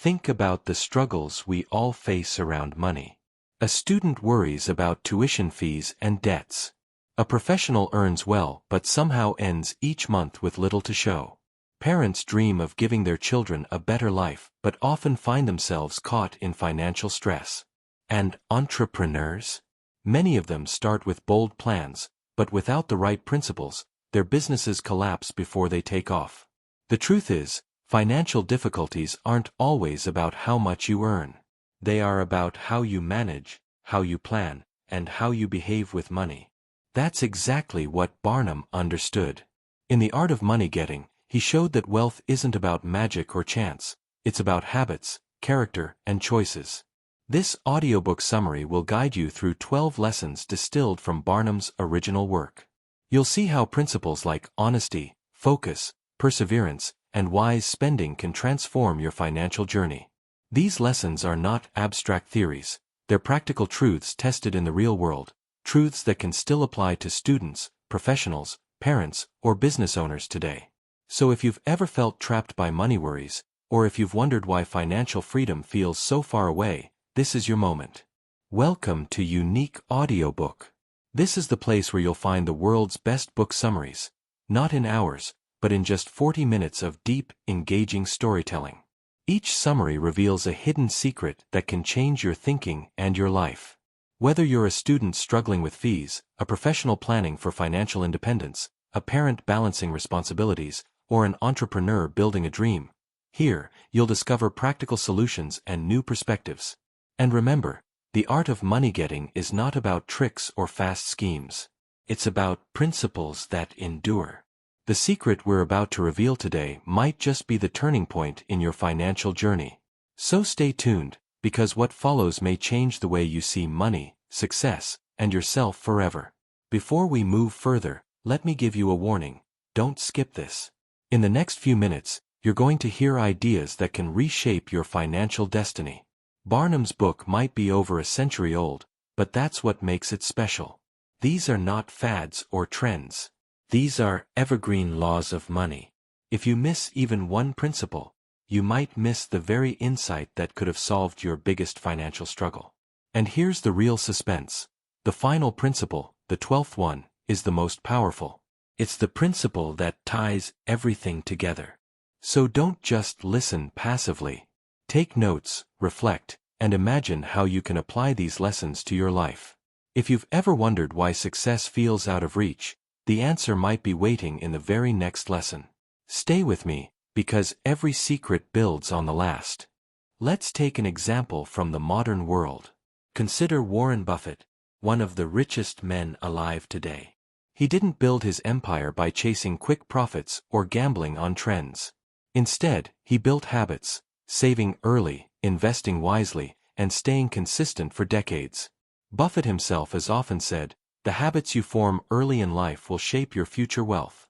Think about the struggles we all face around money. A student worries about tuition fees and debts. A professional earns well but somehow ends each month with little to show. Parents dream of giving their children a better life but often find themselves caught in financial stress. And entrepreneurs? Many of them start with bold plans, but without the right principles, their businesses collapse before they take off. The truth is, financial difficulties aren't always about how much you earn. They are about how you manage, how you plan, and how you behave with money. That's exactly what Barnum understood. In The Art of Money Getting, he showed that wealth isn't about magic or chance, it's about habits, character, and choices. This audiobook summary will guide you through 12 lessons distilled from Barnum's original work. You'll see how principles like honesty, focus, perseverance, and wise spending can transform your financial journey. These lessons are not abstract theories, they're practical truths tested in the real world, truths that can still apply to students, professionals, parents, or business owners today. So if you've ever felt trapped by money worries, or if you've wondered why financial freedom feels so far away, this is your moment. Welcome to Unique Audiobook. This is the place where you'll find the world's best book summaries, not in hours, but in just 40 minutes of deep, engaging storytelling. Each summary reveals a hidden secret that can change your thinking and your life. Whether you're a student struggling with fees, a professional planning for financial independence, a parent balancing responsibilities, or an entrepreneur building a dream, here, you'll discover practical solutions and new perspectives. And remember, the art of money getting is not about tricks or fast schemes. It's about principles that endure. The secret we're about to reveal today might just be the turning point in your financial journey. So stay tuned, because what follows may change the way you see money, success, and yourself forever. Before we move further, let me give you a warning. Don't skip this. In the next few minutes, you're going to hear ideas that can reshape your financial destiny. Barnum's book might be over a century old, but that's what makes it special. These are not fads or trends. These are evergreen laws of money. If you miss even one principle, you might miss the very insight that could have solved your biggest financial struggle. And here's the real suspense. The final principle, the 12th one, is the most powerful. It's the principle that ties everything together. So don't just listen passively. Take notes, reflect, and imagine how you can apply these lessons to your life. If you've ever wondered why success feels out of reach, the answer might be waiting in the very next lesson. Stay with me, because every secret builds on the last. Let's take an example from the modern world. Consider Warren Buffett, one of the richest men alive today. He didn't build his empire by chasing quick profits or gambling on trends. Instead, he built habits, saving early, investing wisely, and staying consistent for decades. Buffett himself has often said, "The habits you form early in life will shape your future wealth."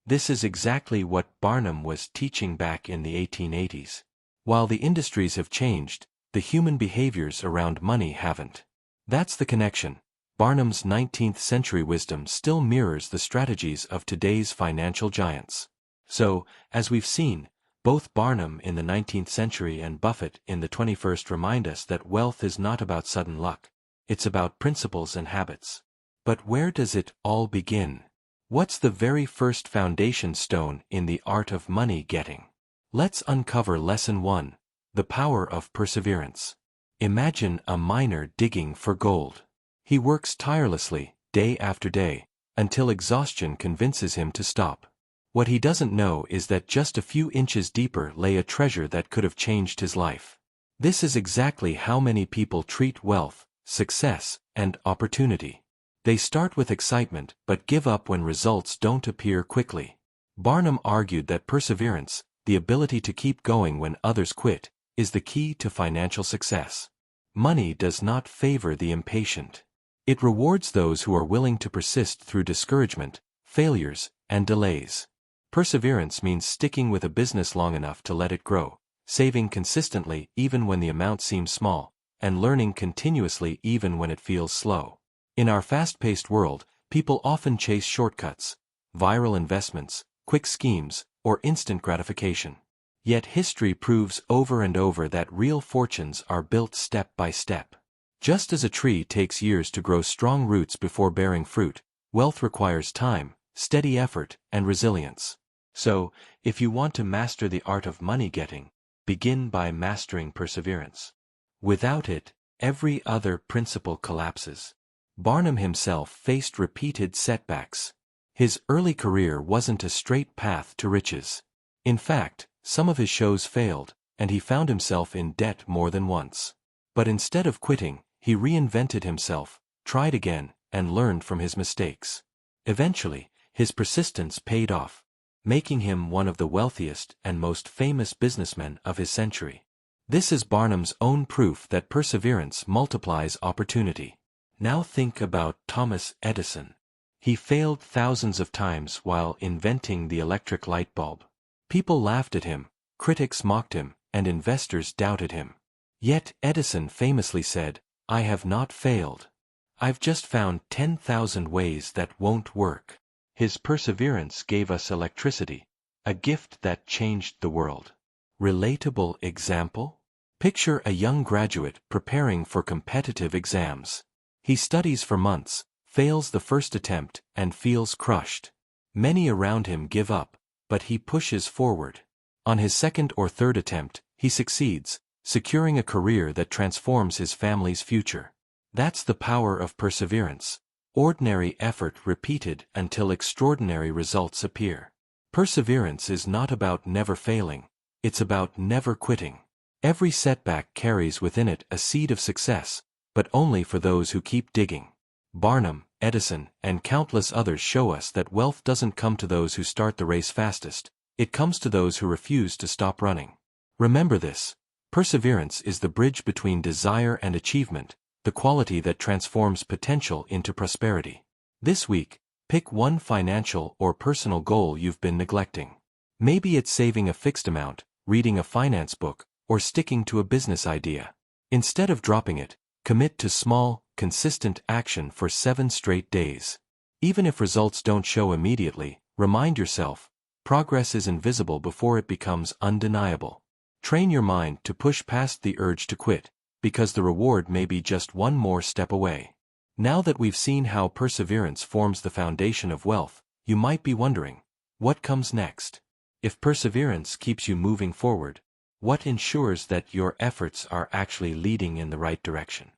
This is exactly what Barnum was teaching back in the 1880s. While the industries have changed, the human behaviors around money haven't. That's the connection. Barnum's 19th century wisdom still mirrors the strategies of today's financial giants. So, as we've seen, both Barnum in the 19th century and Buffett in the 21st remind us that wealth is not about sudden luck. It's about principles and habits. But where does it all begin? What's the very first foundation stone in the art of money getting? Let's uncover Lesson 1, the power of perseverance. Imagine a miner digging for gold. He works tirelessly, day after day, until exhaustion convinces him to stop. What he doesn't know is that just a few inches deeper lay a treasure that could have changed his life. This is exactly how many people treat wealth, success, and opportunity. They start with excitement but give up when results don't appear quickly. Barnum argued that perseverance, the ability to keep going when others quit, is the key to financial success. Money does not favor the impatient. It rewards those who are willing to persist through discouragement, failures, and delays. Perseverance means sticking with a business long enough to let it grow, saving consistently even when the amount seems small, and learning continuously even when it feels slow. In our fast-paced world, people often chase shortcuts, viral investments, quick schemes, or instant gratification. Yet history proves over and over that real fortunes are built step by step. Just as a tree takes years to grow strong roots before bearing fruit, wealth requires time, steady effort, and resilience. So, if you want to master the art of money getting, begin by mastering perseverance. Without it, every other principle collapses. Barnum himself faced repeated setbacks. His early career wasn't a straight path to riches. In fact, some of his shows failed, and he found himself in debt more than once. But instead of quitting, he reinvented himself, tried again, and learned from his mistakes. Eventually, his persistence paid off, making him one of the wealthiest and most famous businessmen of his century. This is Barnum's own proof that perseverance multiplies opportunity. Now think about Thomas Edison. He failed thousands of times while inventing the electric light bulb. People laughed at him, critics mocked him, and investors doubted him. Yet Edison famously said, "I have not failed. I've just found 10,000 ways that won't work." His perseverance gave us electricity, a gift that changed the world. Relatable example? Picture a young graduate preparing for competitive exams. He studies for months, fails the first attempt, and feels crushed. Many around him give up, but he pushes forward. On his second or third attempt, he succeeds, securing a career that transforms his family's future. That's the power of perseverance. Ordinary effort repeated until extraordinary results appear. Perseverance is not about never failing, it's about never quitting. Every setback carries within it a seed of success, but only for those who keep digging. Barnum, Edison, and countless others show us that wealth doesn't come to those who start the race fastest, it comes to those who refuse to stop running. Remember this: perseverance is the bridge between desire and achievement, the quality that transforms potential into prosperity. This week, pick one financial or personal goal you've been neglecting. Maybe it's saving a fixed amount, reading a finance book, or sticking to a business idea. Instead of dropping it, commit to small, consistent action for 7 straight days. Even if results don't show immediately, remind yourself, progress is invisible before it becomes undeniable. Train your mind to push past the urge to quit, because the reward may be just one more step away. Now that we've seen how perseverance forms the foundation of wealth, you might be wondering, what comes next? If perseverance keeps you moving forward, what ensures that your efforts are actually leading in the right direction?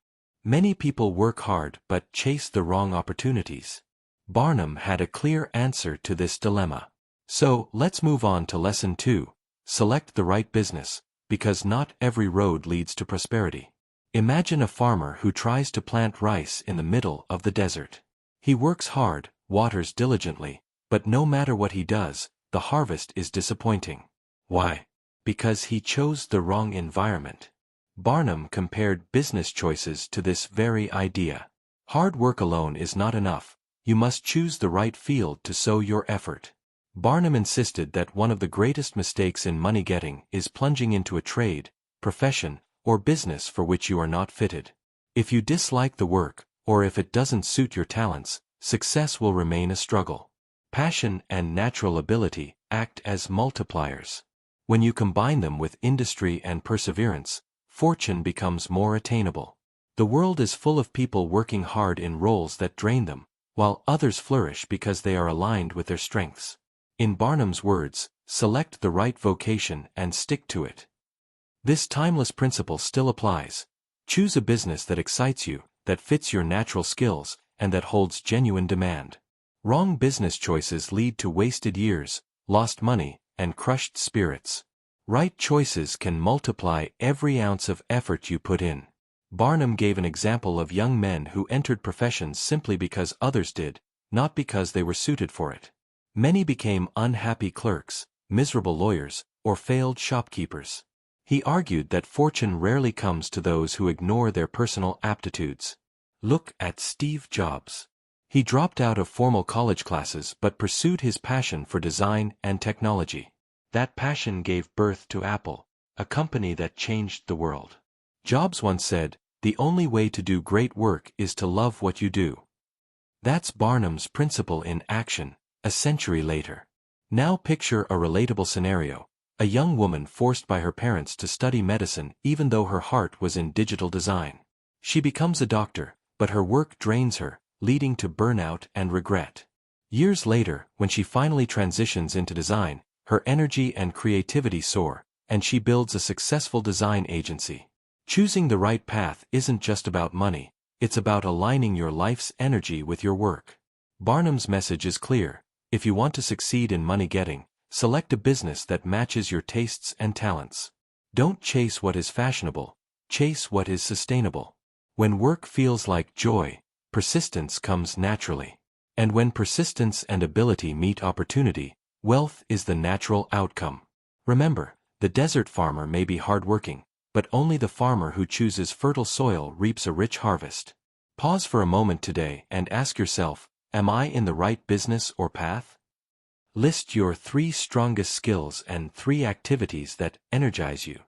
Many people work hard but chase the wrong opportunities. Barnum had a clear answer to this dilemma. So, let's move on to Lesson 2. Select the right business, because not every road leads to prosperity. Imagine a farmer who tries to plant rice in the middle of the desert. He works hard, waters diligently, but no matter what he does, the harvest is disappointing. Why? Because he chose the wrong environment. Barnum compared business choices to this very idea. Hard work alone is not enough, you must choose the right field to sow your effort. Barnum insisted that one of the greatest mistakes in money getting is plunging into a trade, profession, or business for which you are not fitted. If you dislike the work, or if it doesn't suit your talents, success will remain a struggle. Passion and natural ability act as multipliers. When you combine them with industry and perseverance, fortune becomes more attainable. The world is full of people working hard in roles that drain them, while others flourish because they are aligned with their strengths. In Barnum's words, select the right vocation and stick to it. This timeless principle still applies. Choose a business that excites you, that fits your natural skills, and that holds genuine demand. Wrong business choices lead to wasted years, lost money, and crushed spirits. Right choices can multiply every ounce of effort you put in. Barnum gave an example of young men who entered professions simply because others did, not because they were suited for it. Many became unhappy clerks, miserable lawyers, or failed shopkeepers. He argued that fortune rarely comes to those who ignore their personal aptitudes. Look at Steve Jobs. He dropped out of formal college classes but pursued his passion for design and technology. That passion gave birth to Apple, a company that changed the world. Jobs once said, "The only way to do great work is to love what you do." That's Barnum's principle in action, a century later. Now picture a relatable scenario. A young woman forced by her parents to study medicine even though her heart was in digital design. She becomes a doctor, but her work drains her, leading to burnout and regret. Years later, when she finally transitions into design, her energy and creativity soar, and she builds a successful design agency. Choosing the right path isn't just about money, it's about aligning your life's energy with your work. Barnum's message is clear: if you want to succeed in money getting, select a business that matches your tastes and talents. Don't chase what is fashionable, chase what is sustainable. When work feels like joy, persistence comes naturally. And when persistence and ability meet opportunity, wealth is the natural outcome. Remember, the desert farmer may be hardworking, but only the farmer who chooses fertile soil reaps a rich harvest. Pause for a moment today and ask yourself, am I in the right business or path? List your 3 strongest skills and 3 activities that energize you.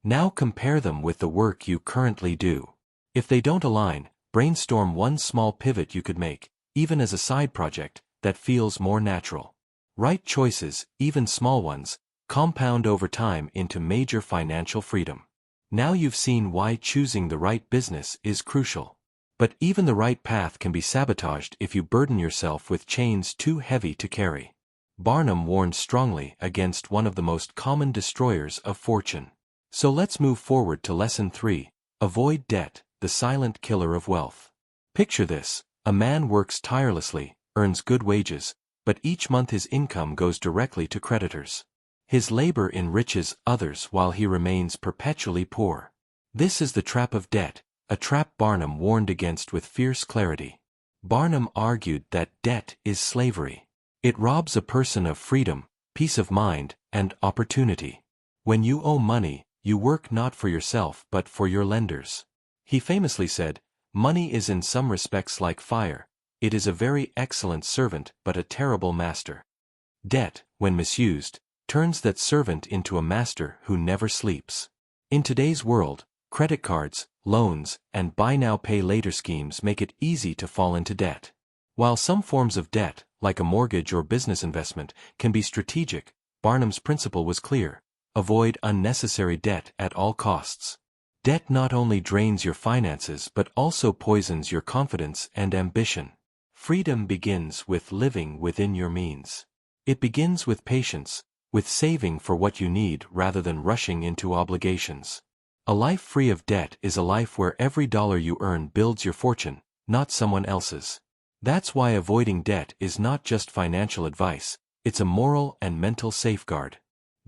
Now compare them with the work you currently do. If they don't align, brainstorm one small pivot you could make, even as a side project, that feels more natural. Right choices, even small ones, compound over time into major financial freedom. Now you've seen why choosing the right business is crucial. But even the right path can be sabotaged if you burden yourself with chains too heavy to carry. Barnum warned strongly against one of the most common destroyers of fortune. So let's move forward to Lesson 3, Avoid Debt, the Silent Killer of Wealth. Picture this: a man works tirelessly, earns good wages, but each month his income goes directly to creditors. His labor enriches others while he remains perpetually poor. This is the trap of debt, a trap Barnum warned against with fierce clarity. Barnum argued that debt is slavery. It robs a person of freedom, peace of mind, and opportunity. When you owe money, you work not for yourself but for your lenders. He famously said, "Money is in some respects like fire. It is a very excellent servant but a terrible master." Debt, when misused, turns that servant into a master who never sleeps. In today's world, credit cards, loans, and buy now pay later schemes make it easy to fall into debt. While some forms of debt, like a mortgage or business investment, can be strategic, Barnum's principle was clear: avoid unnecessary debt at all costs. Debt not only drains your finances but also poisons your confidence and ambition. Freedom begins with living within your means. It begins with patience, with saving for what you need rather than rushing into obligations. A life free of debt is a life where every dollar you earn builds your fortune, not someone else's. That's why avoiding debt is not just financial advice, it's a moral and mental safeguard.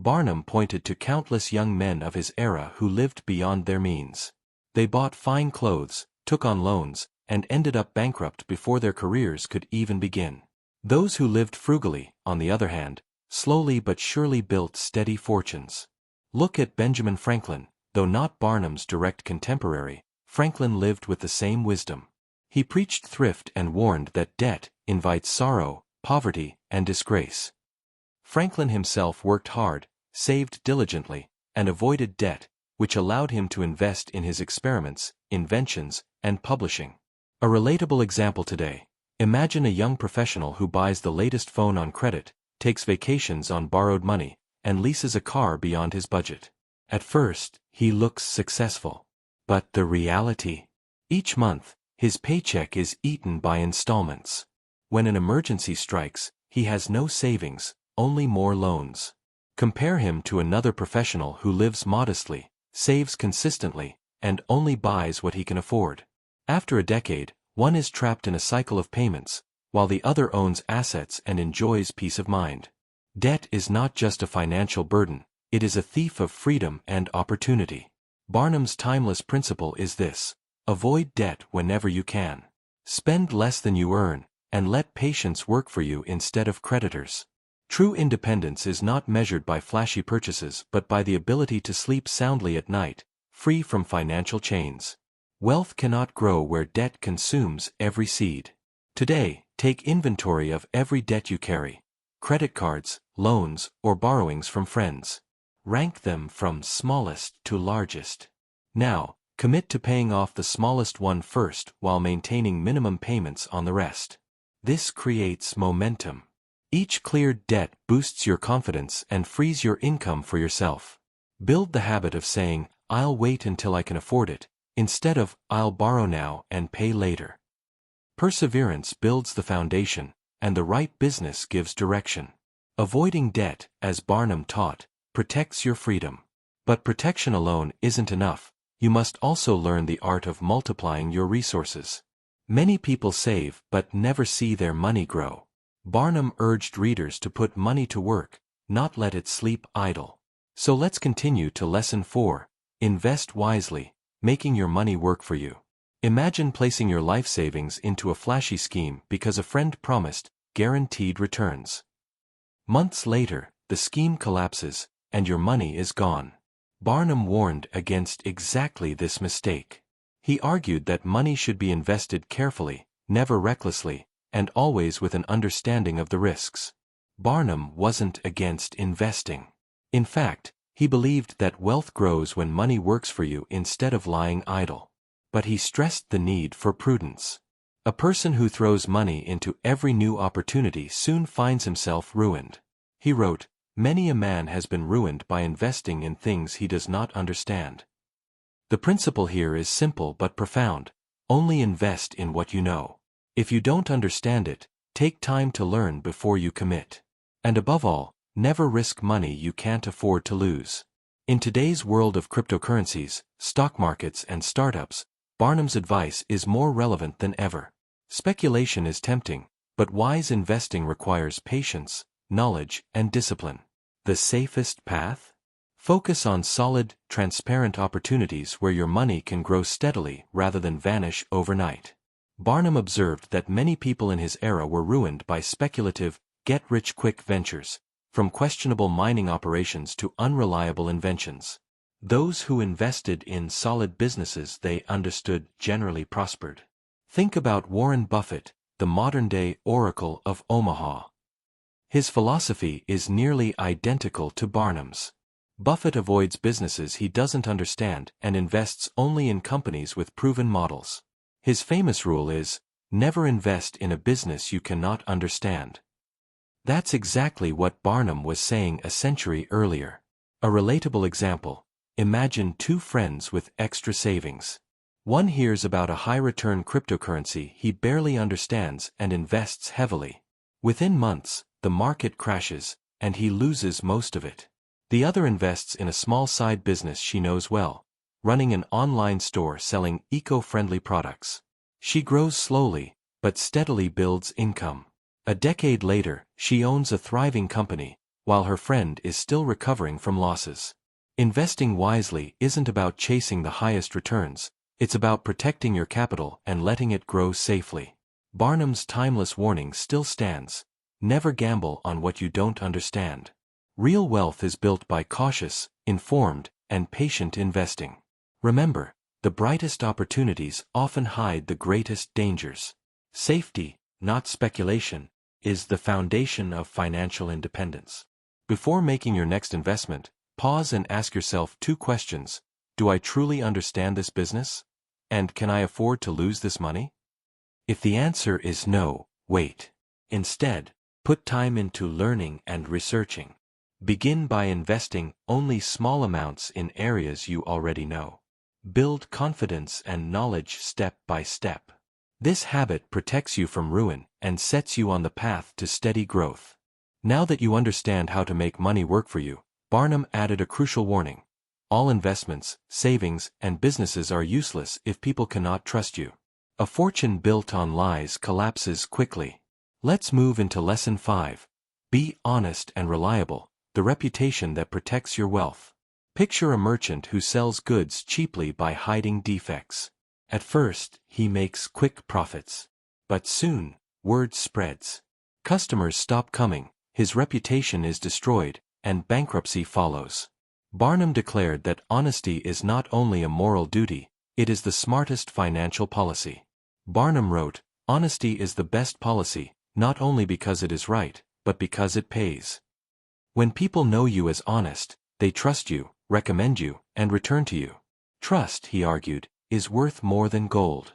Barnum pointed to countless young men of his era who lived beyond their means. They bought fine clothes, took on loans, and ended up bankrupt before their careers could even begin. Those who lived frugally, on the other hand, slowly but surely built steady fortunes. Look at Benjamin Franklin. Though not Barnum's direct contemporary, Franklin lived with the same wisdom. He preached thrift and warned that debt invites sorrow, poverty, and disgrace. Franklin himself worked hard, saved diligently, and avoided debt, which allowed him to invest in his experiments, inventions, and publishing. A relatable example today: imagine a young professional who buys the latest phone on credit, takes vacations on borrowed money, and leases a car beyond his budget. At first, he looks successful. But the reality? Each month, his paycheck is eaten by installments. When an emergency strikes, he has no savings, only more loans. Compare him to another professional who lives modestly, saves consistently, and only buys what he can afford. After a decade, one is trapped in a cycle of payments, while the other owns assets and enjoys peace of mind. Debt is not just a financial burden, it is a thief of freedom and opportunity. Barnum's timeless principle is this: avoid debt whenever you can. Spend less than you earn, and let patience work for you instead of creditors. True independence is not measured by flashy purchases but by the ability to sleep soundly at night, free from financial chains. Wealth cannot grow where debt consumes every seed. Today, take inventory of every debt you carry: credit cards, loans, or borrowings from friends. Rank them from smallest to largest. Now, commit to paying off the smallest one first while maintaining minimum payments on the rest. This creates momentum. Each cleared debt boosts your confidence and frees your income for yourself. Build the habit of saying, "I'll wait until I can afford it," instead of, "I'll borrow now and pay later." Perseverance builds the foundation, and the right business gives direction. Avoiding debt, as Barnum taught, protects your freedom. But protection alone isn't enough. You must also learn the art of multiplying your resources. Many people save but never see their money grow. Barnum urged readers to put money to work, not let it sleep idle. So let's continue to Lesson 4. Invest wisely, making your money work for you. Imagine placing your life savings into a flashy scheme because a friend promised guaranteed returns. Months later, the scheme collapses, and your money is gone. Barnum warned against exactly this mistake. He argued that money should be invested carefully, never recklessly, and always with an understanding of the risks. Barnum wasn't against investing. In fact, he believed that wealth grows when money works for you instead of lying idle. But he stressed the need for prudence. A person who throws money into every new opportunity soon finds himself ruined. He wrote, "Many a man has been ruined by investing in things he does not understand." The principle here is simple but profound. Only invest in what you know. If you don't understand it, take time to learn before you commit. And above all, never risk money you can't afford to lose. In today's world of cryptocurrencies, stock markets and startups, Barnum's advice is more relevant than ever. Speculation is tempting, but wise investing requires patience, knowledge, and discipline. The safest path? Focus on solid, transparent opportunities where your money can grow steadily rather than vanish overnight. Barnum observed that many people in his era were ruined by speculative, get-rich-quick ventures, from questionable mining operations to unreliable inventions. Those who invested in solid businesses they understood generally prospered. Think about Warren Buffett, the modern-day Oracle of Omaha. His philosophy is nearly identical to Barnum's. Buffett avoids businesses he doesn't understand and invests only in companies with proven models. His famous rule is, never invest in a business you cannot understand. That's exactly what Barnum was saying a century earlier. A relatable example: imagine two friends with extra savings. One hears about a high-return cryptocurrency he barely understands and invests heavily. Within months, the market crashes, and he loses most of it. The other invests in a small side business she knows well, running an online store selling eco-friendly products. She grows slowly, but steadily builds income. A decade later, she owns a thriving company, while her friend is still recovering from losses. Investing wisely isn't about chasing the highest returns, it's about protecting your capital and letting it grow safely. Barnum's timeless warning still stands: never gamble on what you don't understand. Real wealth is built by cautious, informed, and patient investing. Remember, the brightest opportunities often hide the greatest dangers. Safety, not speculation, is the foundation of financial independence. Before making your next investment, pause and ask yourself two questions. Do I truly understand this business? And can I afford to lose this money? If the answer is no, wait. Instead, put time into learning and researching. Begin by investing only small amounts in areas you already know. Build confidence and knowledge step by step. This habit protects you from ruin and sets you on the path to steady growth. Now that you understand how to make money work for you, Barnum added a crucial warning: all investments, savings, and businesses are useless if people cannot trust you. A fortune built on lies collapses quickly. Let's move into Lesson 5. Be honest and reliable, the reputation that protects your wealth. Picture a merchant who sells goods cheaply by hiding defects. At first, he makes quick profits. But soon, word spreads. Customers stop coming, his reputation is destroyed, and bankruptcy follows. Barnum declared that honesty is not only a moral duty, it is the smartest financial policy. Barnum wrote, "Honesty is the best policy, not only because it is right, but because it pays." When people know you as honest, they trust you, recommend you, and return to you. Trust, he argued, is worth more than gold.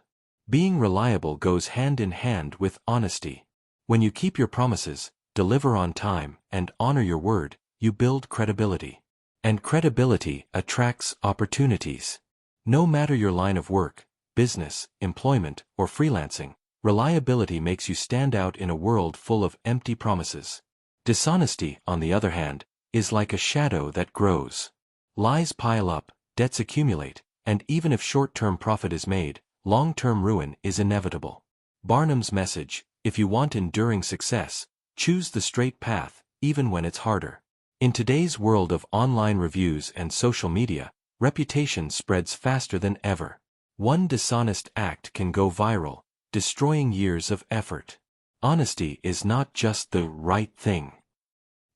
Being reliable goes hand in hand with honesty. When you keep your promises, deliver on time, and honor your word, you build credibility. And credibility attracts opportunities. No matter your line of work, business, employment, or freelancing, reliability makes you stand out in a world full of empty promises. Dishonesty, on the other hand, is like a shadow that grows. Lies pile up, debts accumulate, and even if short-term profit is made, long-term ruin is inevitable. Barnum's message: if you want enduring success, choose the straight path, even when it's harder. In today's world of online reviews and social media, reputation spreads faster than ever. One dishonest act can go viral, destroying years of effort. Honesty is not just the right thing.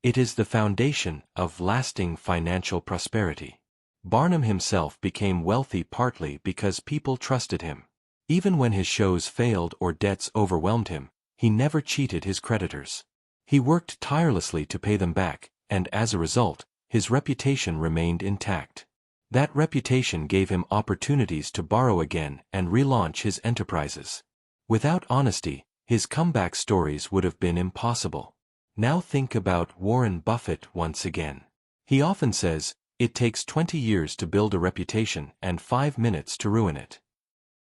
It is the foundation of lasting financial prosperity. Barnum himself became wealthy partly because people trusted him. Even when his shows failed or debts overwhelmed him, he never cheated his creditors. He worked tirelessly to pay them back, and as a result, his reputation remained intact. That reputation gave him opportunities to borrow again and relaunch his enterprises. Without honesty, his comeback stories would have been impossible. Now think about Warren Buffett once again. He often says, "It takes 20 years to build a reputation and 5 minutes to ruin it."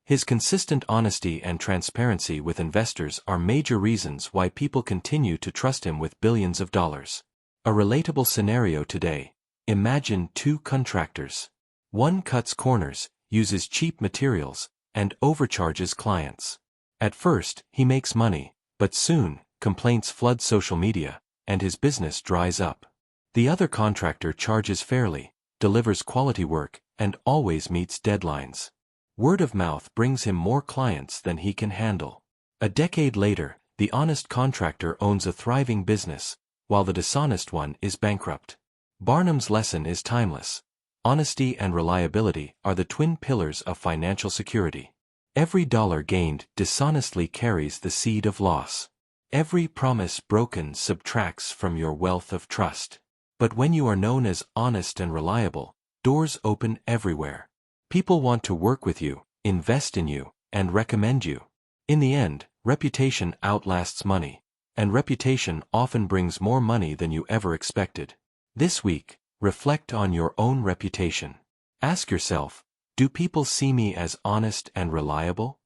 His consistent honesty and transparency with investors are major reasons why people continue to trust him with billions of dollars. A relatable scenario today: imagine two contractors. One cuts corners, uses cheap materials, and overcharges clients. At first, he makes money, but soon, complaints flood social media, and his business dries up. The other contractor charges fairly, delivers quality work, and always meets deadlines. Word of mouth brings him more clients than he can handle. A decade later, the honest contractor owns a thriving business, while the dishonest one is bankrupt. Barnum's lesson is timeless. Honesty and reliability are the twin pillars of financial security. Every dollar gained dishonestly carries the seed of loss. Every promise broken subtracts from your wealth of trust. But when you are known as honest and reliable, doors open everywhere. People want to work with you, invest in you, and recommend you. In the end, reputation outlasts money, and reputation often brings more money than you ever expected. This week, reflect on your own reputation. Ask yourself, do people see me as honest and reliable?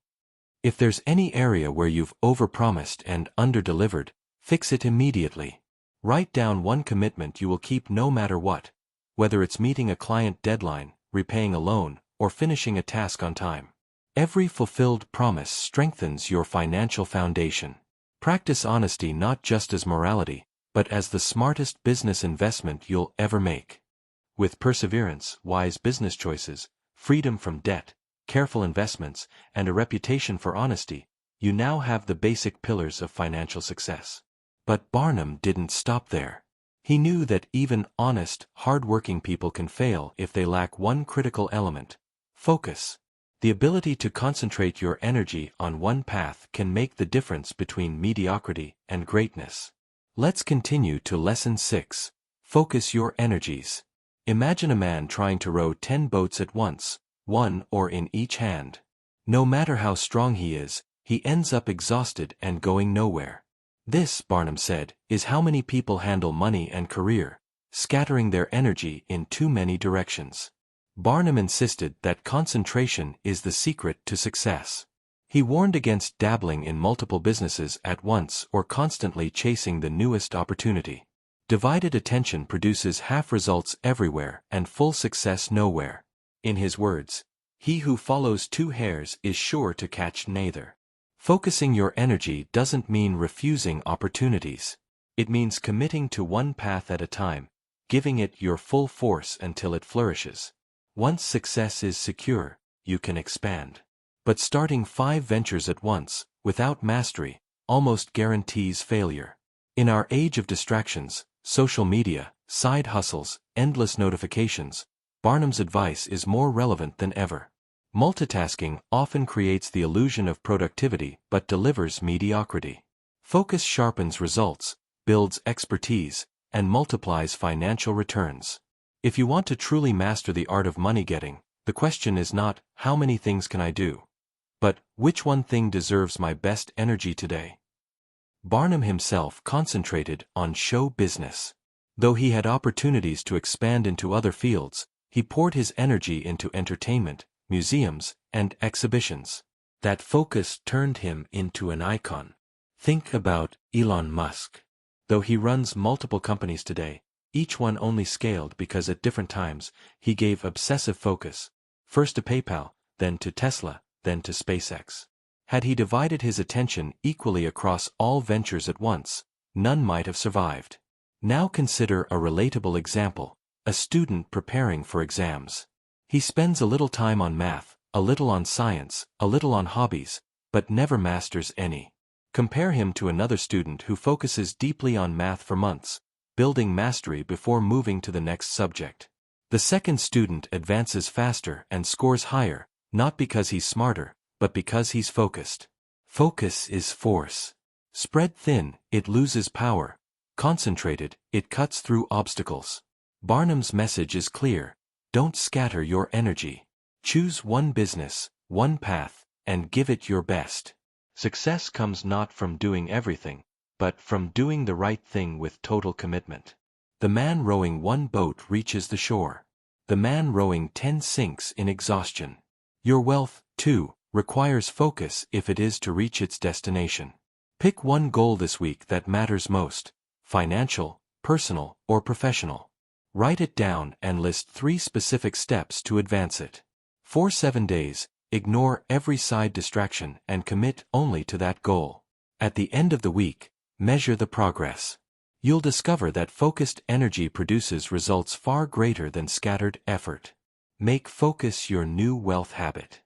If there's any area where you've overpromised and underdelivered, fix it immediately. Write down one commitment you will keep no matter what, whether it's meeting a client deadline, repaying a loan, or finishing a task on time. Every fulfilled promise strengthens your financial foundation. Practice honesty not just as morality, but as the smartest business investment you'll ever make. With perseverance, wise business choices, freedom from debt, careful investments, and a reputation for honesty, you now have the basic pillars of financial success. But Barnum didn't stop there. He knew that even honest, hard-working people can fail if they lack one critical element: focus. The ability to concentrate your energy on one path can make the difference between mediocrity and greatness. Let's continue to Lesson 6. Focus your energies. Imagine a man trying to row 10 boats at once, one oar in each hand. No matter how strong he is, he ends up exhausted and going nowhere. This, Barnum said, is how many people handle money and career, scattering their energy in too many directions. Barnum insisted that concentration is the secret to success. He warned against dabbling in multiple businesses at once or constantly chasing the newest opportunity. Divided attention produces half results everywhere and full success nowhere. In his words, "He who follows two hares is sure to catch neither." Focusing your energy doesn't mean refusing opportunities. It means committing to one path at a time, giving it your full force until it flourishes. Once success is secure, you can expand. But starting 5 ventures at once, without mastery, almost guarantees failure. In our age of distractions, social media, side hustles, endless notifications, Barnum's advice is more relevant than ever. Multitasking often creates the illusion of productivity but delivers mediocrity. Focus sharpens results, builds expertise, and multiplies financial returns. If you want to truly master the art of money getting, the question is not, how many things can I do? But, which one thing deserves my best energy today? Barnum himself concentrated on show business. Though he had opportunities to expand into other fields, he poured his energy into entertainment, museums, and exhibitions. That focus turned him into an icon. Think about Elon Musk. Though he runs multiple companies today, each one only scaled because at different times, he gave obsessive focus, first to PayPal, then to Tesla, then to SpaceX. Had he divided his attention equally across all ventures at once, none might have survived. Now consider a relatable example, a student preparing for exams. He spends a little time on math, a little on science, a little on hobbies, but never masters any. Compare him to another student who focuses deeply on math for months, building mastery before moving to the next subject. The second student advances faster and scores higher, not because he's smarter, but because he's focused. Focus is force. Spread thin, it loses power. Concentrated, it cuts through obstacles. Barnum's message is clear. Don't scatter your energy. Choose one business, one path, and give it your best. Success comes not from doing everything, but from doing the right thing with total commitment. The man rowing one boat reaches the shore. The man rowing 10 sinks in exhaustion. Your wealth, too, requires focus if it is to reach its destination. Pick one goal this week that matters most, financial, personal, or professional. Write it down and list 3 specific steps to advance it. For 7 days, ignore every side distraction and commit only to that goal. At the end of the week, measure the progress. You'll discover that focused energy produces results far greater than scattered effort. Make focus your new wealth habit.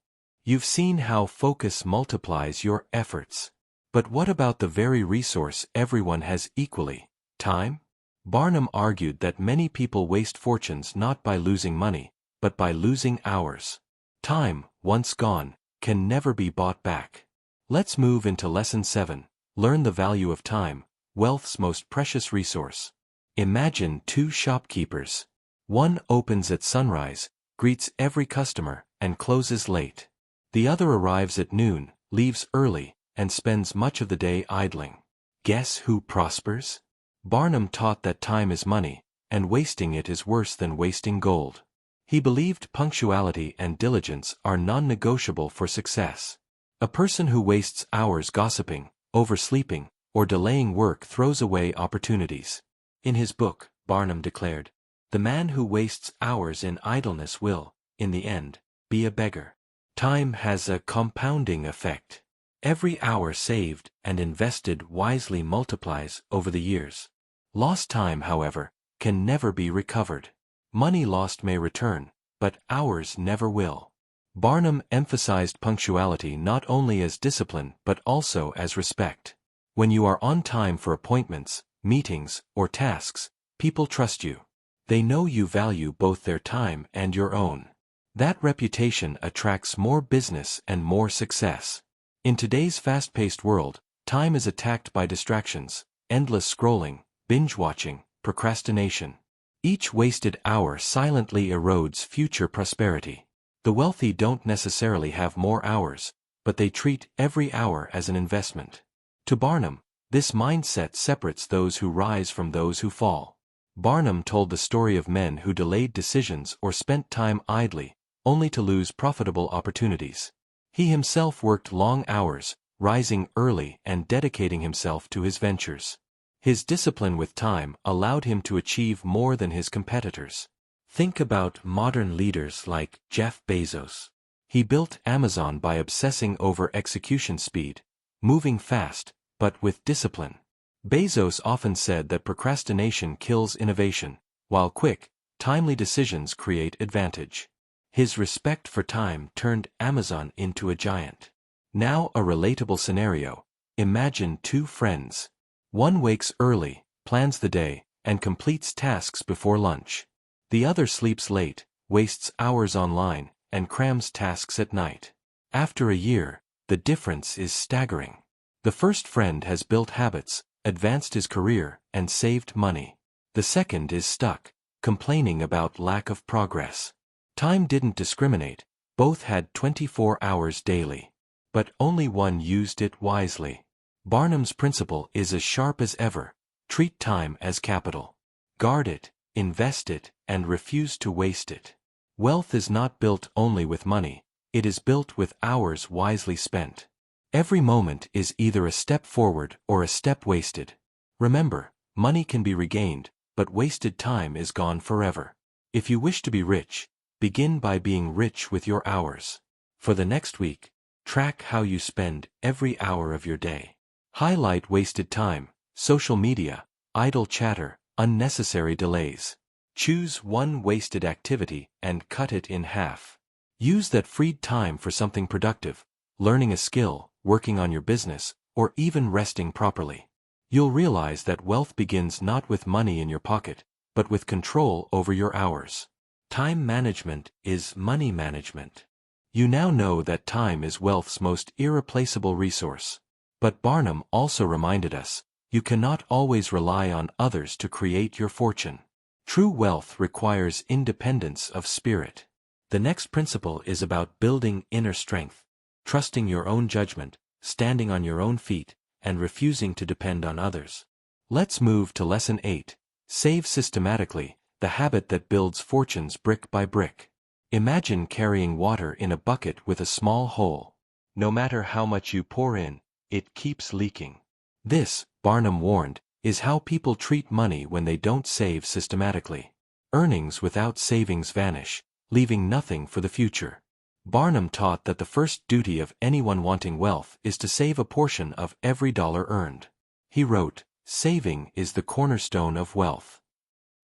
You've seen how focus multiplies your efforts. But what about the very resource everyone has equally, time? Barnum argued that many people waste fortunes not by losing money, but by losing hours. Time, once gone, can never be bought back. Let's move into Lesson 7, learn the value of time, wealth's most precious resource. Imagine 2 shopkeepers. One opens at sunrise, greets every customer, and closes late. The other arrives at noon, leaves early, and spends much of the day idling. Guess who prospers? Barnum taught that time is money, and wasting it is worse than wasting gold. He believed punctuality and diligence are non-negotiable for success. A person who wastes hours gossiping, oversleeping, or delaying work throws away opportunities. In his book, Barnum declared, "The man who wastes hours in idleness will, in the end, be a beggar." Time has a compounding effect. Every hour saved and invested wisely multiplies over the years. Lost time, however, can never be recovered. Money lost may return, but hours never will. Barnum emphasized punctuality not only as discipline but also as respect. When you are on time for appointments, meetings, or tasks, people trust you. They know you value both their time and your own. That reputation attracts more business and more success. In today's fast-paced world, time is attacked by distractions, endless scrolling, binge-watching, procrastination. Each wasted hour silently erodes future prosperity. The wealthy don't necessarily have more hours, but they treat every hour as an investment. To Barnum, this mindset separates those who rise from those who fall. Barnum told the story of men who delayed decisions or spent time idly, only to lose profitable opportunities. He himself worked long hours, rising early and dedicating himself to his ventures. His discipline with time allowed him to achieve more than his competitors. Think about modern leaders like Jeff Bezos. He built Amazon by obsessing over execution speed, moving fast, but with discipline. Bezos often said that procrastination kills innovation, while quick, timely decisions create advantage. His respect for time turned Amazon into a giant. Now a relatable scenario. Imagine 2 friends. One wakes early, plans the day, and completes tasks before lunch. The other sleeps late, wastes hours online, and crams tasks at night. After a year, the difference is staggering. The first friend has built habits, advanced his career, and saved money. The second is stuck, complaining about lack of progress. Time didn't discriminate, both had 24 hours daily. But only one used it wisely. Barnum's principle is as sharp as ever. Treat time as capital. Guard it, invest it, and refuse to waste it. Wealth is not built only with money, it is built with hours wisely spent. Every moment is either a step forward or a step wasted. Remember, money can be regained, but wasted time is gone forever. If you wish to be rich, begin by being rich with your hours. For the next week, track how you spend every hour of your day. Highlight wasted time, social media, idle chatter, unnecessary delays. Choose one wasted activity and cut it in half. Use that freed time for something productive, learning a skill, working on your business, or even resting properly. You'll realize that wealth begins not with money in your pocket, but with control over your hours. Time management is money management. You now know that time is wealth's most irreplaceable resource. But Barnum also reminded us, you cannot always rely on others to create your fortune. True wealth requires independence of spirit. The next principle is about building inner strength, trusting your own judgment, standing on your own feet, and refusing to depend on others. Let's move to Lesson 8. Save systematically, the habit that builds fortunes brick by brick. Imagine carrying water in a bucket with a small hole. No matter how much you pour in, it keeps leaking. This, Barnum warned, is how people treat money when they don't save systematically. Earnings without savings vanish, leaving nothing for the future. Barnum taught that the first duty of anyone wanting wealth is to save a portion of every dollar earned. He wrote, "Saving is the cornerstone of wealth.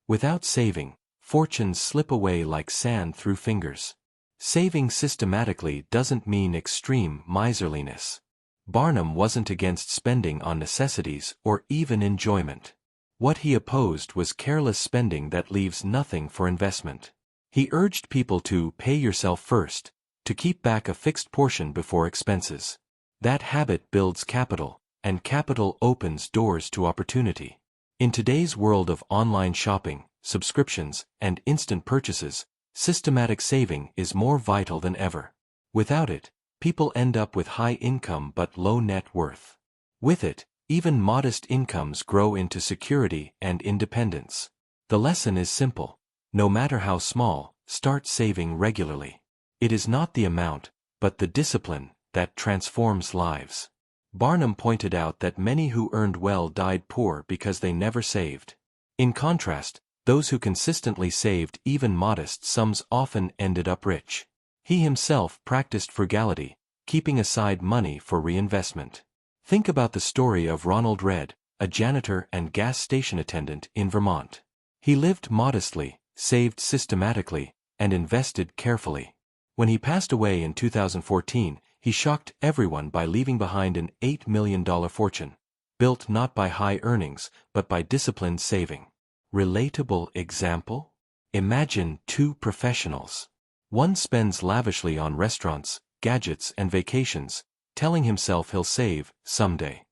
Without saving, fortunes slip away like sand through fingers." Saving systematically doesn't mean extreme miserliness. Barnum wasn't against spending on necessities or even enjoyment. What he opposed was careless spending that leaves nothing for investment. He urged people to pay yourself first, to keep back a fixed portion before expenses. That habit builds capital, and capital opens doors to opportunity. In today's world of online shopping, subscriptions, and instant purchases, systematic saving is more vital than ever. Without it, people end up with high income but low net worth. With it, even modest incomes grow into security and independence. The lesson is simple. No matter how small, start saving regularly. It is not the amount, but the discipline, that transforms lives. Barnum pointed out that many who earned well died poor because they never saved. In contrast, those who consistently saved even modest sums often ended up rich. He himself practiced frugality, keeping aside money for reinvestment. Think about the story of Ronald Read, a janitor and gas station attendant in Vermont. He lived modestly, saved systematically, and invested carefully. When he passed away in 2014, he shocked everyone by leaving behind an $8 million fortune, built not by high earnings, but by disciplined saving. Relatable example? Imagine two professionals. One spends lavishly on restaurants, gadgets, and vacations, telling himself he'll save someday.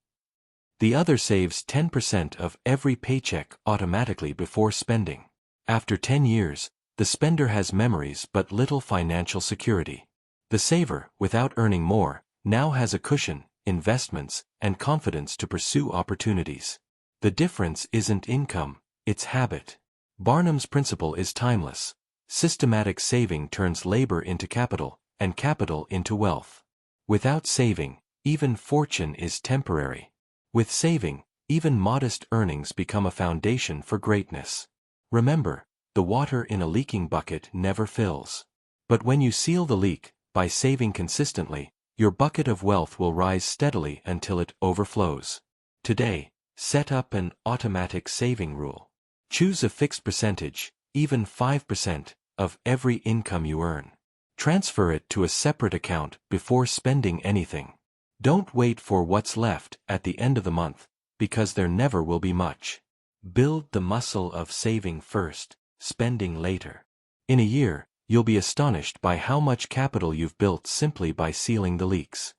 The other saves 10% of every paycheck automatically before spending. After 10 years, the spender has memories but little financial security. The saver, without earning more, now has a cushion, investments, and confidence to pursue opportunities. The difference isn't income, it's habit. Barnum's principle is timeless. Systematic saving turns labor into capital, and capital into wealth. Without saving, even fortune is temporary. With saving, even modest earnings become a foundation for greatness. Remember, the water in a leaking bucket never fills. But when you seal the leak, by saving consistently, your bucket of wealth will rise steadily until it overflows. Today, set up an automatic saving rule. Choose a fixed percentage, even 5%, of every income you earn. Transfer it to a separate account before spending anything. Don't wait for what's left at the end of the month, because there never will be much. Build the muscle of saving first, spending later. In a year, you'll be astonished by how much capital you've built simply by sealing the leaks.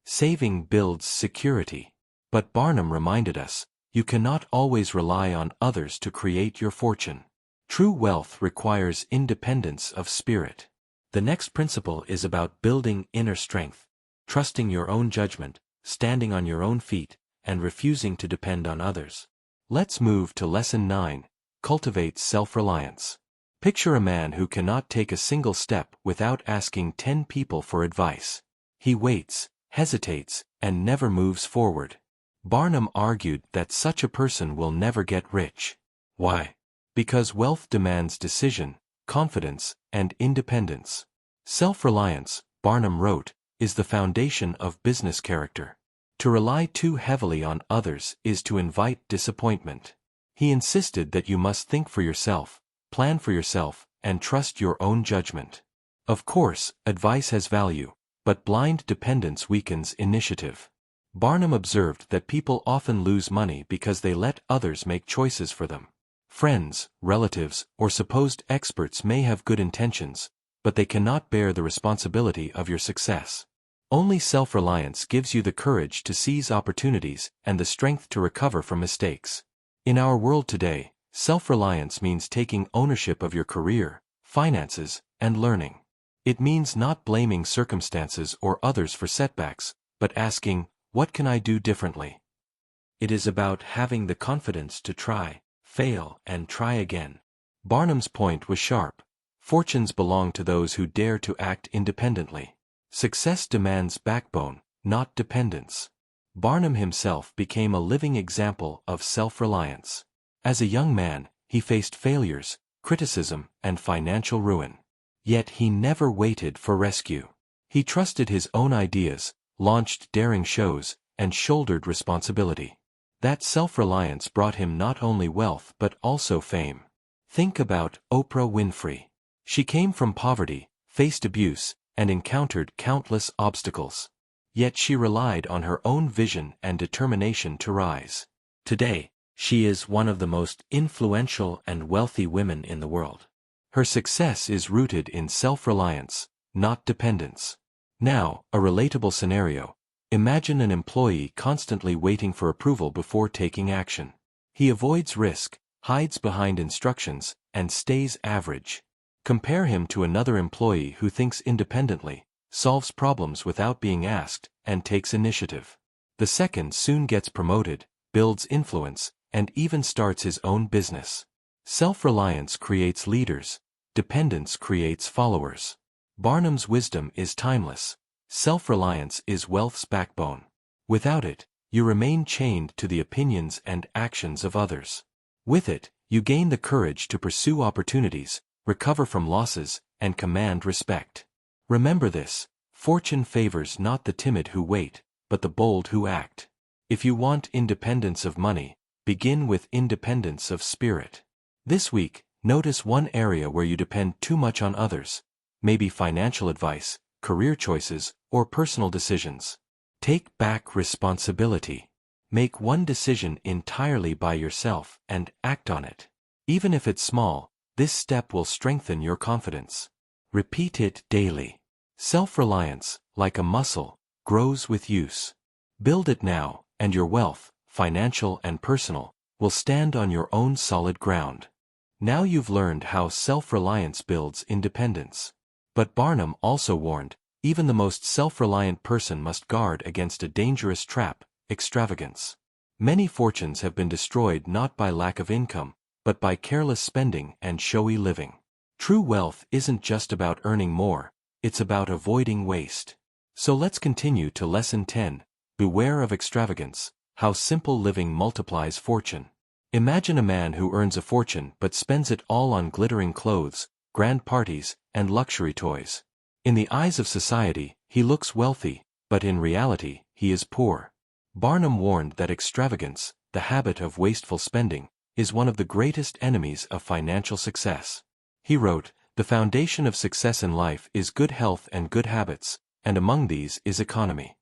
Saving builds security. But Barnum reminded us, you cannot always rely on others to create your fortune. True wealth requires independence of spirit. The next principle is about building inner strength, trusting your own judgment, standing on your own feet, and refusing to depend on others. Let's move to Lesson 9, Cultivate Self-Reliance. Picture a man who cannot take a single step without asking 10 people for advice. He waits, hesitates, and never moves forward. Barnum argued that such a person will never get rich. Why? Because wealth demands decision, confidence, and independence. Self-reliance, Barnum wrote, is the foundation of business character. To rely too heavily on others is to invite disappointment. He insisted that you must think for yourself, plan for yourself, and trust your own judgment. Of course, advice has value, but blind dependence weakens initiative. Barnum observed that people often lose money because they let others make choices for them. Friends, relatives, or supposed experts may have good intentions, but they cannot bear the responsibility of your success. Only self-reliance gives you the courage to seize opportunities and the strength to recover from mistakes. In our world today, self-reliance means taking ownership of your career, finances, and learning. It means not blaming circumstances or others for setbacks, but asking, what can I do differently? It is about having the confidence to try, fail, and try again. Barnum's point was sharp. Fortunes belong to those who dare to act independently. Success demands backbone, not dependence. Barnum himself became a living example of self-reliance. As a young man, he faced failures, criticism, and financial ruin. Yet he never waited for rescue. He trusted his own ideas, launched daring shows, and shouldered responsibility. That self-reliance brought him not only wealth but also fame. Think about Oprah Winfrey. She came from poverty, faced abuse, and encountered countless obstacles. Yet she relied on her own vision and determination to rise. Today, she is one of the most influential and wealthy women in the world. Her success is rooted in self-reliance, not dependence. Now, a relatable scenario. Imagine an employee constantly waiting for approval before taking action. He avoids risk, hides behind instructions, and stays average. Compare him to another employee who thinks independently, solves problems without being asked, and takes initiative. The second soon gets promoted, builds influence, and even starts his own business. Self-reliance creates leaders, dependence creates followers. Barnum's wisdom is timeless. Self-reliance is wealth's backbone. Without it, you remain chained to the opinions and actions of others. With it, you gain the courage to pursue opportunities, recover from losses, and command respect. Remember this: fortune favors not the timid who wait, but the bold who act. If you want independence of money, begin with independence of spirit. This week, notice one area where you depend too much on others, maybe financial advice, career choices, or personal decisions. Take back responsibility. Make one decision entirely by yourself and act on it. Even if it's small, this step will strengthen your confidence. Repeat it daily. Self-reliance, like a muscle, grows with use. Build it now, and your wealth, financial and personal, will stand on your own solid ground. Now you've learned how self-reliance builds independence. But Barnum also warned, even the most self-reliant person must guard against a dangerous trap: extravagance. Many fortunes have been destroyed not by lack of income, but by careless spending and showy living. True wealth isn't just about earning more, it's about avoiding waste. So let's continue to Lesson 10, Beware of Extravagance, How Simple Living Multiplies Fortune. Imagine a man who earns a fortune but spends it all on glittering clothes, grand parties, and luxury toys. In the eyes of society, he looks wealthy, but in reality, he is poor. Barnum warned that extravagance, the habit of wasteful spending, is one of the greatest enemies of financial success. He wrote, "The foundation of success in life is good health and good habits, and among these is economy."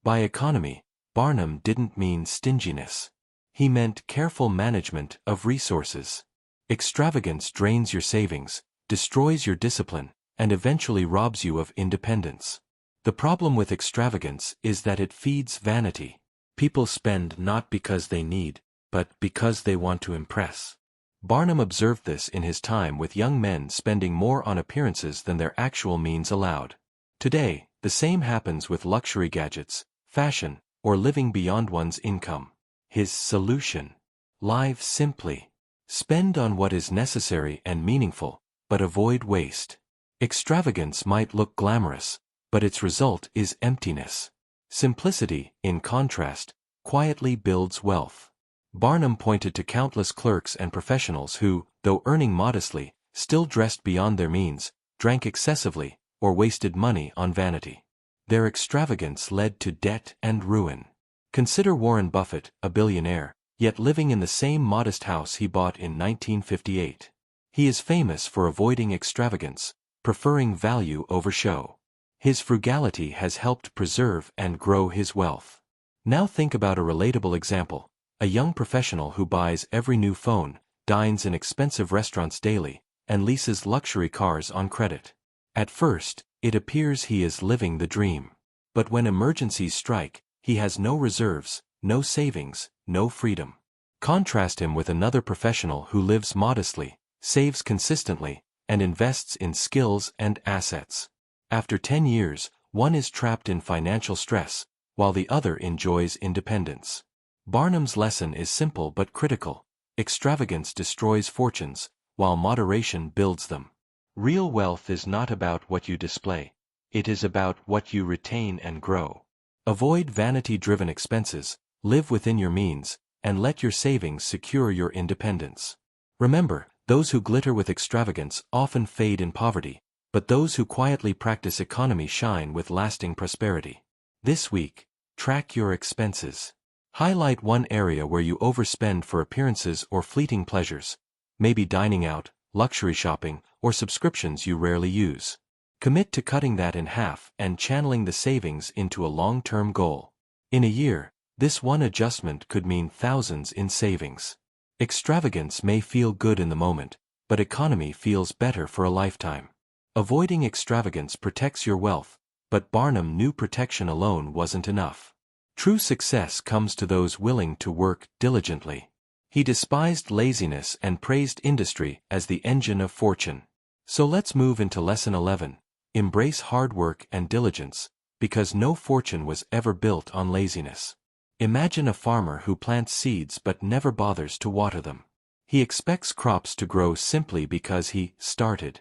By economy, Barnum didn't mean stinginess. He meant careful management of resources. Extravagance drains your savings, destroys your discipline, and eventually robs you of independence. The problem with extravagance is that it feeds vanity. People spend not because they need, but because they want to impress. Barnum observed this in his time with young men spending more on appearances than their actual means allowed. Today, the same happens with luxury gadgets, fashion, or living beyond one's income. His solution: live simply. Spend on what is necessary and meaningful, but avoid waste. Extravagance might look glamorous, but its result is emptiness. Simplicity, in contrast, quietly builds wealth. Barnum pointed to countless clerks and professionals who, though earning modestly, still dressed beyond their means, drank excessively, or wasted money on vanity. Their extravagance led to debt and ruin. Consider Warren Buffett, a billionaire, yet living in the same modest house he bought in 1958. He is famous for avoiding extravagance, preferring value over show. His frugality has helped preserve and grow his wealth. Now think about a relatable example: a young professional who buys every new phone, dines in expensive restaurants daily, and leases luxury cars on credit. At first, it appears he is living the dream. But when emergencies strike, he has no reserves, no savings, no freedom. Contrast him with another professional who lives modestly, saves consistently, and invests in skills and assets. After 10 years, one is trapped in financial stress, while the other enjoys independence. Barnum's lesson is simple but critical: extravagance destroys fortunes, while moderation builds them. Real wealth is not about what you display. It is about what you retain and grow. Avoid vanity-driven expenses, live within your means, and let your savings secure your independence. Remember, those who glitter with extravagance often fade in poverty, but those who quietly practice economy shine with lasting prosperity. This week, track your expenses. Highlight one area where you overspend for appearances or fleeting pleasures, maybe dining out, luxury shopping, or subscriptions you rarely use. Commit to cutting that in half and channeling the savings into a long-term goal. In a year, this one adjustment could mean thousands in savings. Extravagance may feel good in the moment, but economy feels better for a lifetime. Avoiding extravagance protects your wealth, but Barnum knew protection alone wasn't enough. True success comes to those willing to work diligently. He despised laziness and praised industry as the engine of fortune. So let's move into Lesson 11. Embrace hard work and diligence, because no fortune was ever built on laziness. Imagine a farmer who plants seeds but never bothers to water them. He expects crops to grow simply because he started.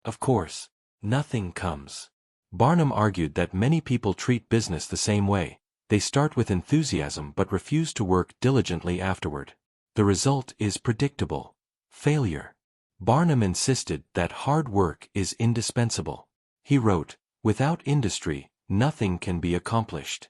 Of course, nothing comes. Barnum argued that many people treat business the same way. They start with enthusiasm but refuse to work diligently afterward. The result is predictable: failure. Barnum insisted that hard work is indispensable. He wrote, "Without industry, nothing can be accomplished."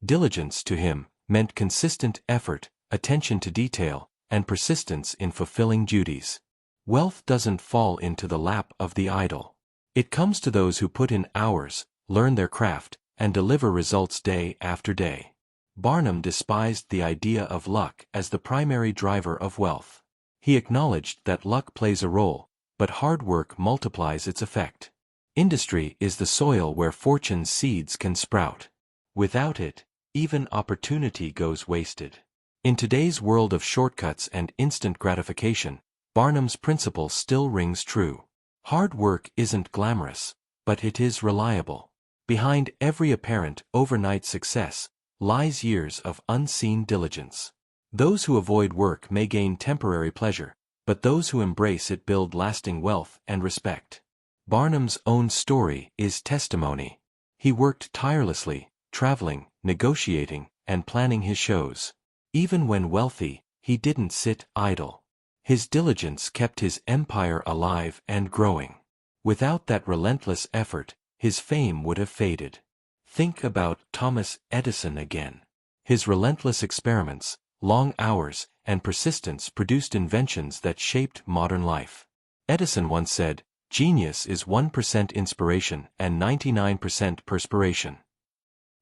Diligence to him meant consistent effort, attention to detail, and persistence in fulfilling duties. Wealth doesn't fall into the lap of the idle. It comes to those who put in hours, learn their craft, and deliver results day after day. Barnum despised the idea of luck as the primary driver of wealth. He acknowledged that luck plays a role, but hard work multiplies its effect. Industry is the soil where fortune's seeds can sprout. Without it, even opportunity goes wasted. In today's world of shortcuts and instant gratification, Barnum's principle still rings true. Hard work isn't glamorous, but it is reliable. Behind every apparent overnight success lies years of unseen diligence. Those who avoid work may gain temporary pleasure, but those who embrace it build lasting wealth and respect. Barnum's own story is testimony. He worked tirelessly, traveling, negotiating, and planning his shows. Even when wealthy, he didn't sit idle. His diligence kept his empire alive and growing. Without that relentless effort, his fame would have faded. Think about Thomas Edison again. His relentless experiments, long hours, and persistence produced inventions that shaped modern life. Edison once said, "Genius is 1% inspiration and 99% perspiration."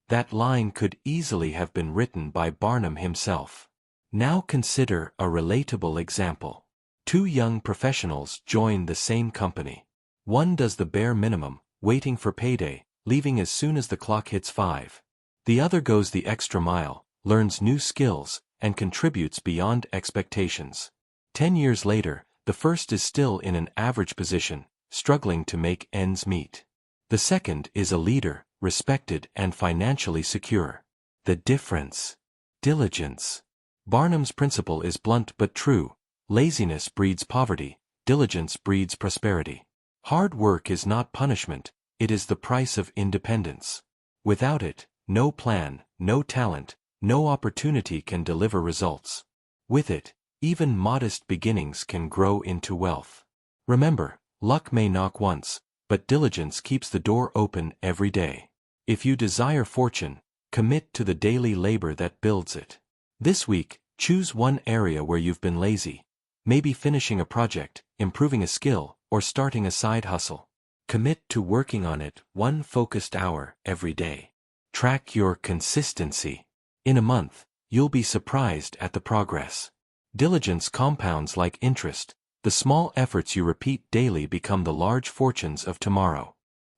That line could easily have been written by Barnum himself. Now consider a relatable example. Two young professionals join the same company. One does the bare minimum, waiting for payday, leaving as soon as the clock hits 5. The other goes the extra mile, learns new skills, and contributes beyond expectations. 10 years later, the first is still in an average position, struggling to make ends meet. The second is a leader, respected and financially secure. The difference. Diligence. Barnum's principle is blunt but true. Laziness breeds poverty, diligence breeds prosperity. Hard work is not punishment, it is the price of independence. Without it, no plan, no talent, no opportunity can deliver results. With it, even modest beginnings can grow into wealth. Remember, luck may knock once, but diligence keeps the door open every day. If you desire fortune, commit to the daily labor that builds it. This week, choose one area where you've been lazy. Maybe finishing a project, improving a skill, or starting a side hustle. Commit to working on it one focused hour every day. Track your consistency. In a month, you'll be surprised at the progress. Diligence compounds like interest. The small efforts you repeat daily become the large fortunes of tomorrow.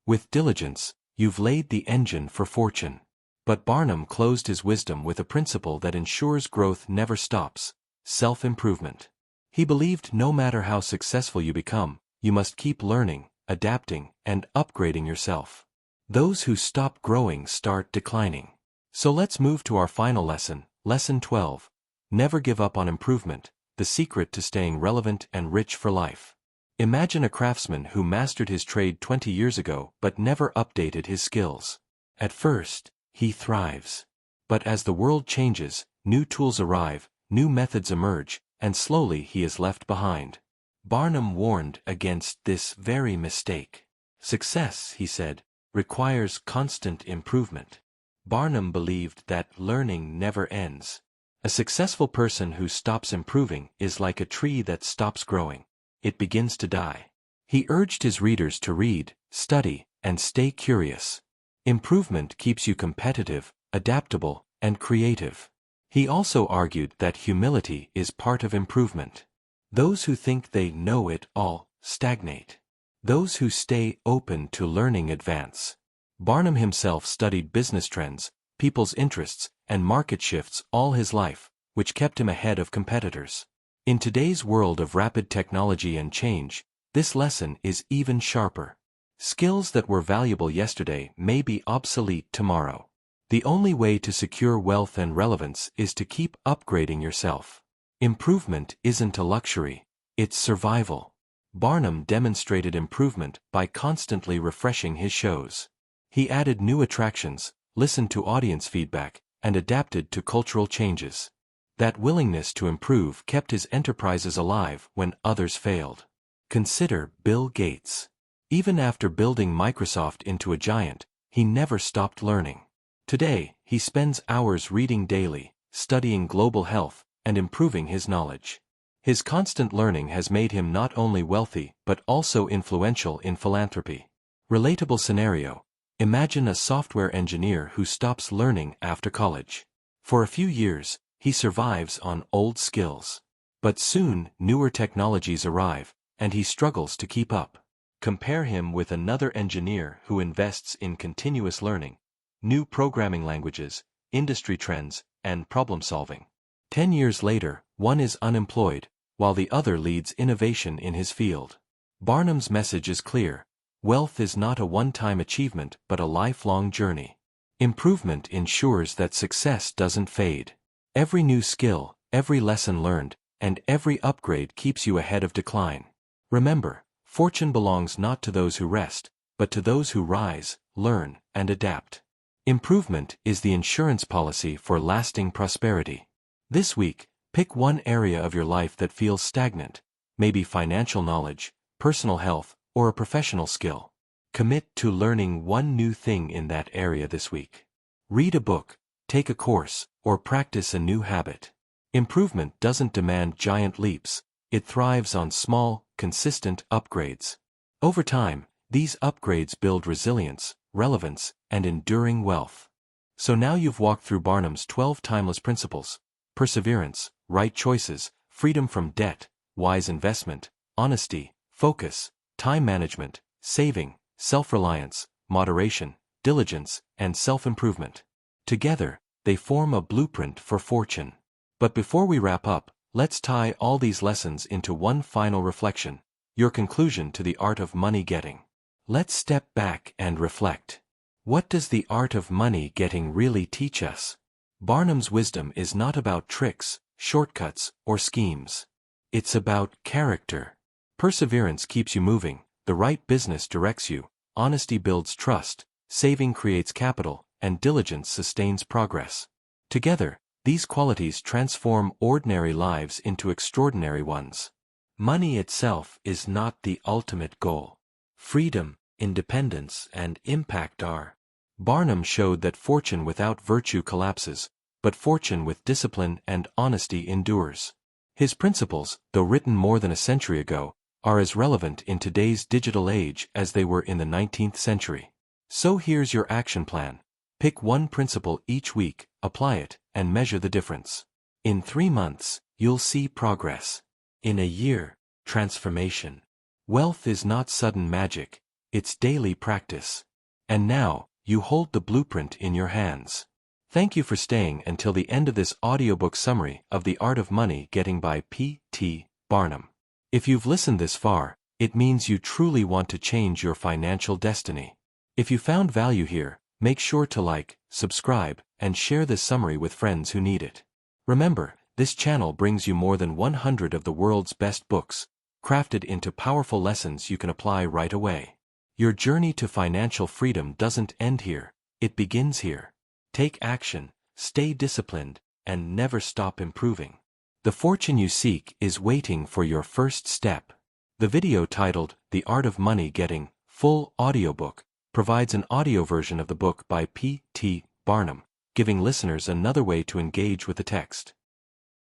With diligence, you've laid the engine for fortune. But Barnum closed his wisdom with a principle that ensures growth never stops: self-improvement. He believed no matter how successful you become, you must keep learning, adapting, and upgrading yourself. Those who stop growing start declining. So let's move to our final lesson, Lesson 12. Never give up on improvement, the secret to staying relevant and rich for life. Imagine a craftsman who mastered his trade 20 years ago but never updated his skills. At first, he thrives. But as the world changes, new tools arrive, new methods emerge, and slowly he is left behind. Barnum warned against this very mistake. Success, he said, requires constant improvement. Barnum believed that learning never ends. A successful person who stops improving is like a tree that stops growing. It begins to die. He urged his readers to read, study, and stay curious. Improvement keeps you competitive, adaptable, and creative. He also argued that humility is part of improvement. Those who think they know it all stagnate. Those who stay open to learning advance. Barnum himself studied business trends, people's interests, and market shifts all his life, which kept him ahead of competitors. In today's world of rapid technology and change, this lesson is even sharper. Skills that were valuable yesterday may be obsolete tomorrow. The only way to secure wealth and relevance is to keep upgrading yourself. Improvement isn't a luxury, it's survival. Barnum demonstrated improvement by constantly refreshing his shows. He added new attractions, listened to audience feedback, and adapted to cultural changes. That willingness to improve kept his enterprises alive when others failed. Consider Bill Gates. Even after building Microsoft into a giant, he never stopped learning. Today, he spends hours reading daily, studying global health, and improving his knowledge. His constant learning has made him not only wealthy but also influential in philanthropy. Relatable scenario. Imagine a software engineer who stops learning after college. For a few years, he survives on old skills. But soon, newer technologies arrive, and he struggles to keep up. Compare him with another engineer who invests in continuous learning, new programming languages, industry trends, and problem-solving. 10 years later, one is unemployed, while the other leads innovation in his field. Barnum's message is clear. Wealth is not a one-time achievement but a lifelong journey. Improvement ensures that success doesn't fade. Every new skill, every lesson learned, and every upgrade keeps you ahead of decline. Remember, fortune belongs not to those who rest, but to those who rise, learn, and adapt. Improvement is the insurance policy for lasting prosperity. This week, pick one area of your life that feels stagnant, maybe financial knowledge, personal health, or a professional skill. Commit to learning one new thing in that area this week. Read a book, take a course, or practice a new habit. Improvement doesn't demand giant leaps, it thrives on small, consistent upgrades. Over time, these upgrades build resilience, relevance, and enduring wealth. So now you've walked through Barnum's 12 timeless principles: perseverance, right choices, freedom from debt, wise investment, honesty, focus, time management, saving, self-reliance, moderation, diligence, and self-improvement. Together, they form a blueprint for fortune. But before we wrap up, let's tie all these lessons into one final reflection, your conclusion to the art of money getting. Let's step back and reflect. What does the art of money getting really teach us? Barnum's wisdom is not about tricks, shortcuts, or schemes. It's about character. Perseverance keeps you moving, the right business directs you, honesty builds trust, saving creates capital, and diligence sustains progress. Together, these qualities transform ordinary lives into extraordinary ones. Money itself is not the ultimate goal. Freedom, independence, and impact are. Barnum showed that fortune without virtue collapses, but fortune with discipline and honesty endures. His principles, though written more than a century ago, are as relevant in today's digital age as they were in the 19th century. So here's your action plan. Pick one principle each week, apply it, and measure the difference. In 3 months, you'll see progress. In a year, transformation. Wealth is not sudden magic, it's daily practice. And now, you hold the blueprint in your hands. Thank you for staying until the end of this audiobook summary of The Art of Money Getting by P.T. Barnum. If you've listened this far, it means you truly want to change your financial destiny. If you found value here, make sure to like, subscribe, and share this summary with friends who need it. Remember, this channel brings you more than 100 of the world's best books, crafted into powerful lessons you can apply right away. Your journey to financial freedom doesn't end here, it begins here. Take action, stay disciplined, and never stop improving. The fortune you seek is waiting for your first step. The video titled, The Art of Money Getting, Full Audiobook, provides an audio version of the book by P.T. Barnum, giving listeners another way to engage with the text.